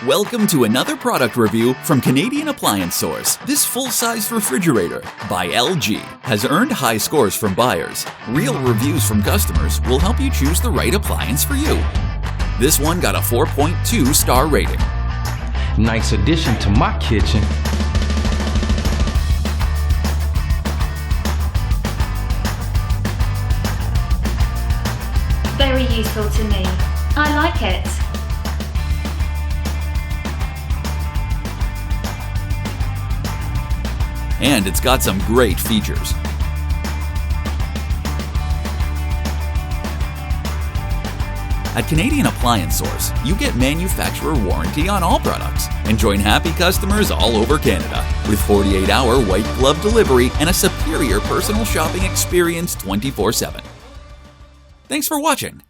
Welcome to another product review from Canadian Appliance Source. This full-size refrigerator by LG has earned high scores from buyers. Real reviews from customers will help you choose the right appliance for you. This one got a 4.2 star rating. Nice addition to my kitchen. Very useful to me. I like it. And it's got some great features. At Canadian Appliance Source, you get manufacturer warranty on all products and join happy customers all over Canada with 48-hour white glove delivery and a superior personal shopping experience 24/7. Thanks for watching.